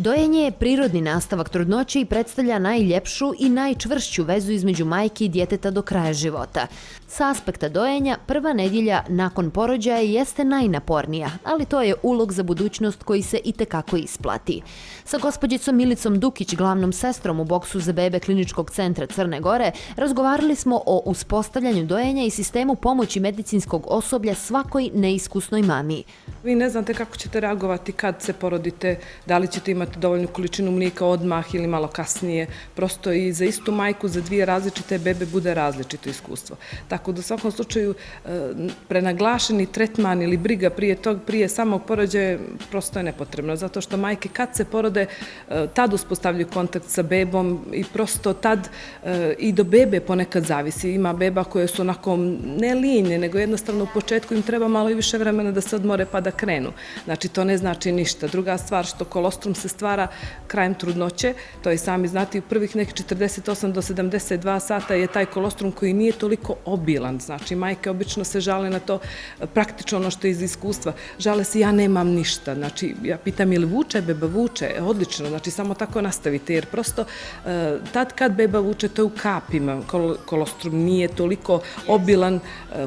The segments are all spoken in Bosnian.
Dojenje je prirodni nastavak trudnoće i predstavlja najljepšu i najčvršću vezu između majke i djeteta do kraja života. Sa aspekta dojenja, prva nedjelja nakon porođaja jeste najnapornija, ali to je ulog za budućnost koji se itekako isplati. Sa gospođicom Milicom Dukić, glavnom sestrom u boksu za bebe Kliničkog centra Crne Gore, razgovarali smo o uspostavljanju dojenja i sistemu pomoći medicinskog osoblja svakoj neiskusnoj mami. Vi ne znate kako ćete reagovati kad se porodite, da li ćete imati dovoljnu količinu mlijeka odmah ili malo kasnije. Prosto i za istu majku, za dvije različite bebe bude različito iskustvo. Tako da u svakom slučaju prenaglašeni tretman ili briga prije samog porođaja prosto je nepotrebno. Zato što majke kad se porode, tad uspostavljaju kontakt sa bebom i prosto tad i do bebe ponekad zavisi. Ima beba koje su onako ne linje, nego jednostavno u početku im treba malo i više vremena da se odmore pa da krenu. Znači, to ne znači ništa. Druga stvar, što kolostrum se stvara krajem trudnoće, to i sami znate, u prvih nekih 48 do 72 sata je taj kolostrum koji nije toliko obilan. Znači, majke obično se žale na to, praktično ono što je iz iskustva. Žale se, ja nemam ništa. Znači, ja pitam, ili vuče beba? Vuče, odlično. Znači, samo tako nastavite, jer prosto tad kad beba vuče, to je u kapima. Kolostrum nije toliko obilan,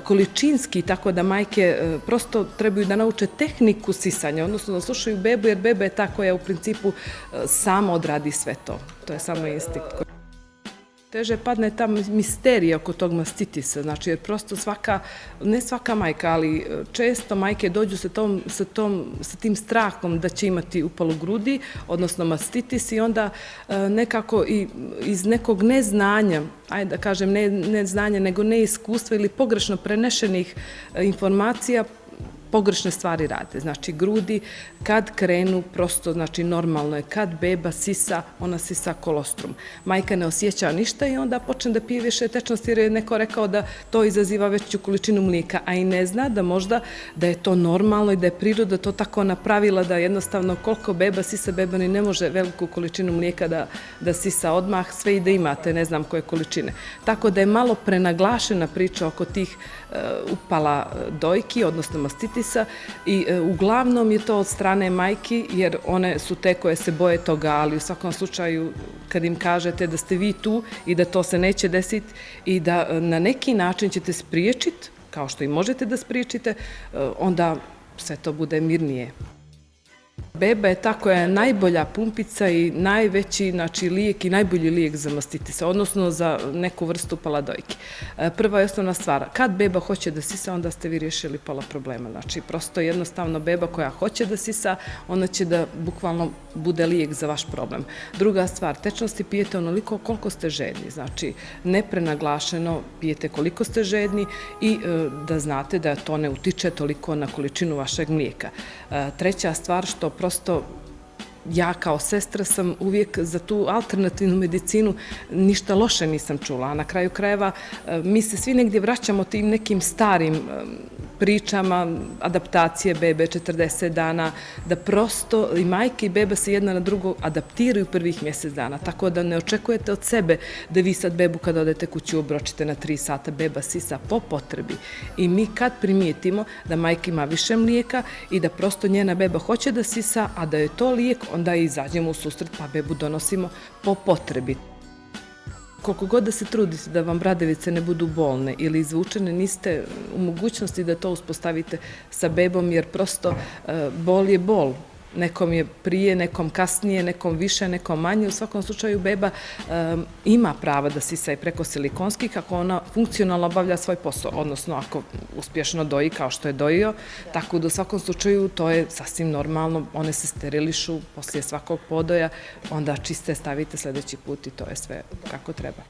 količinski, tako da majke prosto trebaju da nauče tehniku sisanja, odnosno da slušaju bebu, jer beba je ta koja u principu sama odradi sve to. To je samo instinkt. Teže padne ta misterija oko tog mastitisa, znači jer prosto ne svaka majka, ali često majke dođu sa tim strahom da će imati upalu grudi, odnosno mastitis, i onda nekako iz nekog neznanja, ajde da kažem ne neznanja, nego neiskustva ili pogrešno prenešenih informacija, pogrešne stvari rade. Znači, grudi kad krenu, prosto, znači, normalno je. Kad beba sisa, ona sisa kolostrum. Majka ne osjeća ništa i onda počne da pije više tečnosti jer je neko rekao da to izaziva veću količinu mlijeka, a i ne zna da možda da je to normalno i da je priroda to tako napravila da jednostavno koliko beba sisa, beba ni ne može veliku količinu mlijeka da sisa odmah, sve i da imate ne znam koje količine. Tako da je malo prenaglašena priča oko tih upala dojki, odnosno mastitisa, i uglavnom je to od strane majki, jer one su te koje se boje toga, ali u svakom slučaju kad im kažete da ste vi tu i da to se neće desiti i da na neki način ćete spriječiti, kao što i možete da spriječite, onda sve to bude mirnije. Beba je ta koja je najbolja pumpica i najveći, znači, lijek i najbolji lijek za mastitisa, odnosno za neku vrstu upala dojke. Prva je osnovna stvar, kad beba hoće da sisa, onda ste vi riješili pola problema. Znači, prosto jednostavno beba koja hoće da sisa, ona će da bukvalno bude lijek za vaš problem. Druga stvar, tečnosti pijete onoliko koliko ste žedni, znači neprenaglašeno pijete koliko ste žedni i da znate da to ne utiče toliko na količinu vašeg mlijeka. Treća stvar, što prosto ja kao sestra sam uvijek za tu alternativnu medicinu, ništa loše nisam čula, a na kraju krajeva mi se svi negdje vraćamo tim nekim starim pričama, adaptacije bebe 40 dana, da prosto i majke i beba se jedna na drugo adaptiraju prvih mjesec dana, tako da ne očekujete od sebe da vi sad bebu kad odete kući obročite na 3 sata, beba sisa po potrebi. I mi kad primijetimo da majka ima više mlijeka i da prosto njena beba hoće da sisa, a da je to lijek, onda izađemo u susret pa bebu donosimo po potrebi. Koliko god da se trudite da vam bradavice ne budu bolne ili izvučene, niste u mogućnosti da to uspostavite sa bebom, jer prosto bol je bol. Nekom je prije, nekom kasnije, nekom više, nekom manje. U svakom slučaju beba ima prava da sisa i preko silikonskih kako ona funkcionalno obavlja svoj posao, odnosno ako uspješno doji kao što je dojio, tako da u svakom slučaju to je sasvim normalno, one se sterilišu poslije svakog podoja, onda čiste stavite sljedeći put i to je sve kako treba.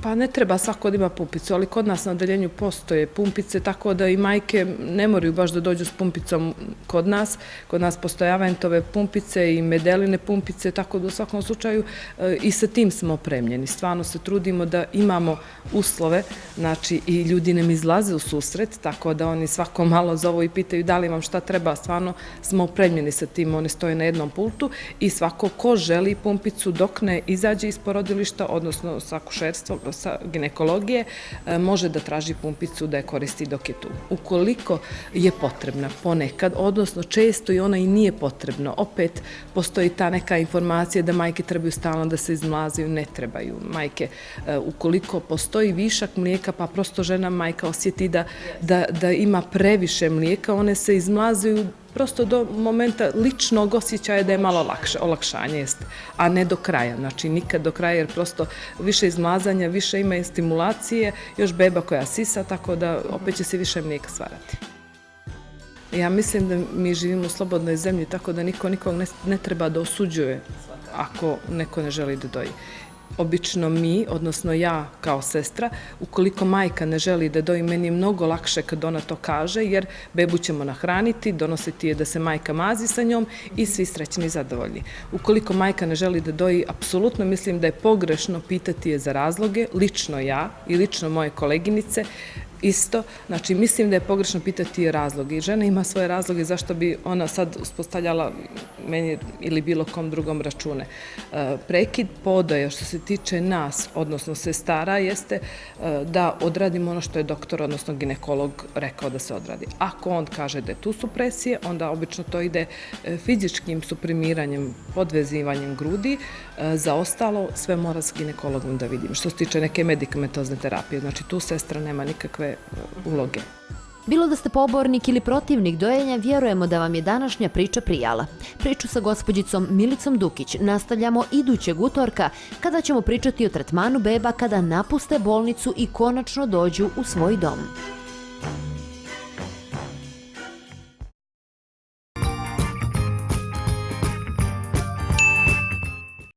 Pa ne treba svako da ima pumpicu, ali kod nas na odeljenju postoje pumpice, tako da i majke ne moraju baš da dođu s pumpicom kod nas. Kod nas postoje Aventove pumpice i Medeline pumpice, tako da u svakom slučaju i sa tim smo opremljeni. Stvarno se trudimo da imamo uslove, znači i ljudi nam izlaze u susret, tako da oni svako malo zovu i pitaju da li vam šta treba. Stvarno smo opremljeni sa tim, oni stoje na jednom pultu i svako ko želi pumpicu dok ne izađe iz porodilišta, odnosno sa akušerstvom, sa ginekologije može da traži pumpicu da je koristi dok je tu. Ukoliko je potrebna ponekad, odnosno često i ona i nije potrebna, opet postoji ta neka informacija da majke trebaju stalno da se izmlazaju, ne trebaju. Majke, ukoliko postoji višak mlijeka, pa prosto žena majka osjeti da ima previše mlijeka, one se izmlazaju prosto do momenta ličnog osjećaja da je malo olakšanje jeste, a ne do kraja, znači nikad do kraja jer prosto više izmlazanja, više ima i stimulacije, još beba koja sisa, tako da opet će se više mlijeka stvarati. Ja mislim da mi živimo u slobodnoj zemlji, tako da niko nikog ne treba da osuđuje ako neko ne želi da doji. Obično mi, odnosno ja kao sestra, ukoliko majka ne želi da doji, meni je mnogo lakše kad ona to kaže, jer bebu ćemo nahraniti, donositi je da se majka mazi sa njom i svi srećni i zadovoljni. Ukoliko majka ne želi da doji, apsolutno mislim da je pogrešno pitati je za razloge, lično ja i lično moje koleginice, isto, znači mislim da je pogrešno pitati je razloge i žena ima svoje razloge zašto bi ona sad uspostavljala meni ili bilo kom drugom račune. Prekid podoja što se tiče nas, odnosno sestara, jeste da odradimo ono što je doktor, odnosno ginekolog rekao da se odradi. Ako on kaže da je tu supresije, onda obično to ide fizičkim suprimiranjem, podvezivanjem grudi, za ostalo sve mora s ginekologom da vidim. Što se tiče neke medikamentozne terapije, znači tu sestra nema nikakve uloge. Bilo da ste pobornik ili protivnik dojenja, vjerujemo da vam je današnja priča prijala. Priču sa gospođicom Milicom Dukić nastavljamo idućeg utorka kada ćemo pričati o tretmanu beba kada napuste bolnicu i konačno dođu u svoj dom.